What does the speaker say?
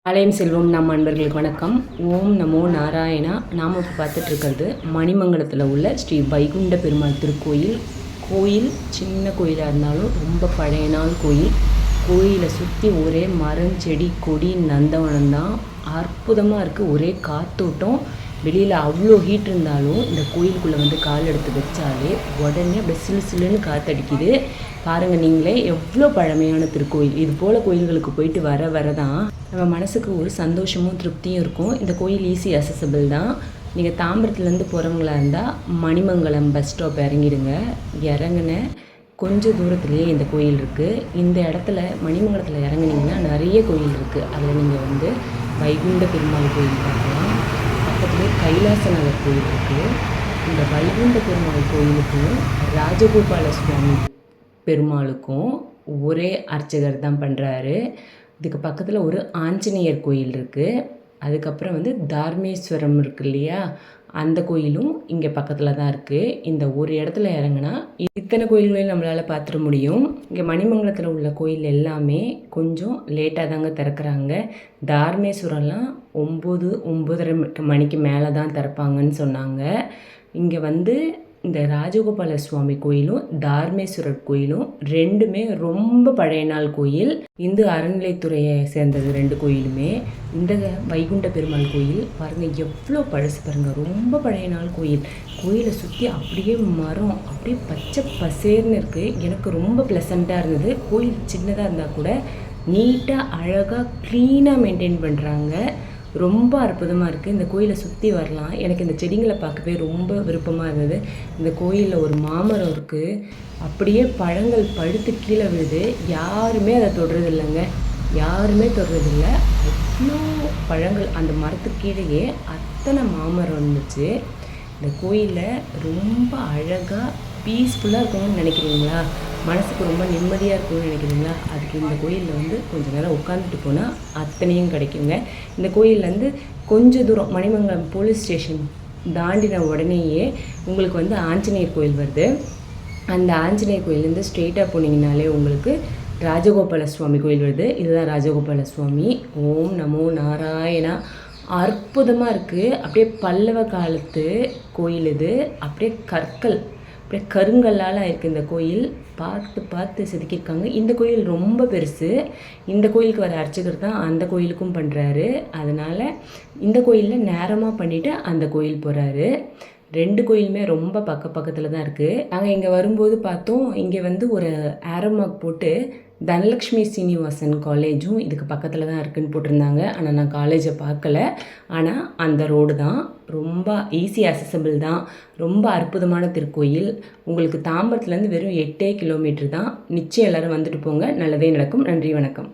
ஆலயம் செல்வம் நம் அன்பர்களுக்கு வணக்கம். ஓம் நமோ நாராயணா. நாம் இப்போ பார்த்துட்டு இருக்கிறது மணிமங்கலத்தில் உள்ள ஸ்ரீ வைகுண்ட பெருமாள் திருக்கோயில். கோயில் சின்ன கோயிலாக இருந்தாலும் ரொம்ப பழைய நாள் கோயில். கோயிலை சுற்றி ஒரே மரம் செடி கொடி நந்தவனம் தான். அற்புதமாக இருக்குது. ஒரே காத்தோட்டம். வெளியில் அவ்வளோ ஹீட் இருந்தாலும் இந்த கோயிலுக்குள்ளே வந்து கால் எடுத்து வச்சாலே உடனே அப்படியே சிலு சிலுன்னு காற்றடிக்குது. பாருங்கள் நீங்களே எவ்வளோ பழமையான திருக்கோயில். இது போல் கோயில்களுக்கு போயிட்டு வர தான் நம்ம மனசுக்கு ஒரு சந்தோஷமும் திருப்தியும் இருக்கும். இந்த கோயில் ஈஸி அசசபிள் தான். நீங்கள் தாம்பரத்துலேருந்து போகிறவங்களா இருந்தால் மணிமங்கலம் பஸ் ஸ்டாப் இறங்கிடுங்க. இறங்கின கொஞ்சம் தூரத்துலேயே இந்த கோயில் இருக்குது. இந்த இடத்துல மணிமங்கலத்தில் இறங்குனீங்கன்னா நிறைய கோயில் இருக்குது. அதில் நீங்கள் வந்து வைகுண்ட பெருமாள் கோயில் பார்க்கலாம். பக்கத்துலேயே கைலாசநகர் கோயில் இருக்குது. இந்த வைகுண்ட பெருமாள் கோயிலுக்கும் ராஜகோபால சுவாமி பெருமாளுக்கும் ஒரே அர்ச்சகர் தான் பண்ணுறாரு. இதுக்கு பக்கத்தில் ஒரு ஆஞ்சநேயர் கோயில் இருக்குது. அதுக்கப்புறம் வந்து தார்மேஸ்வரம் இருக்குது இல்லையா, அந்த கோயிலும் இங்கே பக்கத்தில் தான் இருக்குது. இந்த ஒரு இடத்துல இறங்கினா இத்தனை கோயில்களையும் நம்மளால் பார்த்துட முடியும். இங்கே மணிமங்கலத்தில் உள்ள கோயில் எல்லாமே கொஞ்சம் லேட்டாக தாங்க திறக்கிறாங்க. தார்மேஸ்வரம்லாம் 9-9:30 மணிக்கு மேலே தான் திறப்பாங்கன்னு சொன்னாங்க. இங்கே வந்து இந்த ராஜகோபால சுவாமி கோயிலும் தார்மேஸ்வரர் கோயிலும் ரெண்டுமே ரொம்ப பழைய நாள் கோயில். இந்து அறநிலைத்துறையை சேர்ந்தது ரெண்டு கோயிலுமே. இந்த வைகுண்ட பெருமாள் கோயில் பாருங்கள் எவ்வளோ பழசு பாருங்கள். ரொம்ப பழைய நாள் கோயில். கோயிலை சுற்றி அப்படியே மரம் அப்படியே பச்சை பசேர்னு இருக்குது. எனக்கு ரொம்ப ப்ளசண்ட்டாக இருந்தது. கோயில் சின்னதாக இருந்தால் கூட நீட்டாக அழகாக க்ளீனாக மெயின்டைன் பண்ணுறாங்க. ரொம்ப அற்புதமாக இருக்குது. இந்த கோயிலை சுற்றி வரலாம். எனக்கு இந்த செடிங்களை பார்க்கவே ரொம்ப விருப்பமாக இருந்தது. இந்த கோயிலில் ஒரு மாமரம் இருக்குது. அப்படியே பழங்கள் பழுத்து கீழே விழுது. யாருமே அதை தொடுறதில்லைங்க. யாருமே தொடுறதில்ல. அவ்வளோ பழங்கள் அந்த மரத்துக்கு கீழேயே அத்தனை மாமரம் இருந்துச்சு. இந்த கோயிலில் ரொம்ப அழகாக பீஸ்ஃபுல்லாக இருக்கணும்னு நினைக்கிறீங்களா, மனசுக்கு ரொம்ப நிம்மதியாக இருக்கணும்னு நினைக்கிறீங்களா, அதுக்கு இந்த கோயிலில் வந்து கொஞ்சம் நேரம் உட்காந்துட்டு போனால் அத்தனையும் கிடைக்குங்க. இந்த கோயிலேருந்து கொஞ்சம் தூரம் மணிமங்கலம் போலீஸ் ஸ்டேஷன் தாண்டின உடனேயே உங்களுக்கு வந்து ஆஞ்சநேயர் கோயில் வருது. அந்த ஆஞ்சநேயர் கோயிலேருந்து ஸ்ட்ரெயிட்டாக போனீங்கனாலே உங்களுக்கு ராஜகோபால சுவாமி கோயில் வருது. இதுதான் ராஜகோபால சுவாமி. ஓம் நமோ நாராயணா. அற்புதமாக இருக்குது. அப்படியே பல்லவ காலத்து கோயில் இது. அப்படியே கற்கள் அப்படியே கருங்கல்லால் இருக்குது இந்த கோயில். பார்த்து செதுக்கியிருக்காங்க. இந்த கோயில் ரொம்ப பெருசு. இந்த கோயிலுக்கு வர அர்ச்சகர் தான் அந்த கோயிலுக்கும் பண்ணுறாரு. அதனால் இந்த கோயிலில் நேரமாக பண்ணிவிட்டு அந்த கோயில் போகிறாரு. ரெண்டு கோயிலுமே ரொம்ப பக்கத்தில் தான் இருக்குது. நாங்கள் இங்கே வரும்போது பார்த்தோம், இங்கே வந்து ஒரு ஆரோ மார்க் போட்டு தனலக்ஷ்மி சீனிவாசன் காலேஜும் இதுக்கு பக்கத்தில் தான் இருக்குதுன்னு போட்டிருந்தாங்க. ஆனால் நான் காலேஜை பார்க்கல. ஆனால் அந்த ரோடு தான். ரொம்ப ஈஸி அசசபிள் தான். ரொம்ப அற்புதமான திருக்கோயில். உங்களுக்கு தாம்பரத்துலேருந்து வெறும் 8 கிலோமீட்டர் தான். நிச்சயம் எல்லோரும் வந்துட்டு போங்க. நல்லதே நடக்கும். நன்றி, வணக்கம்.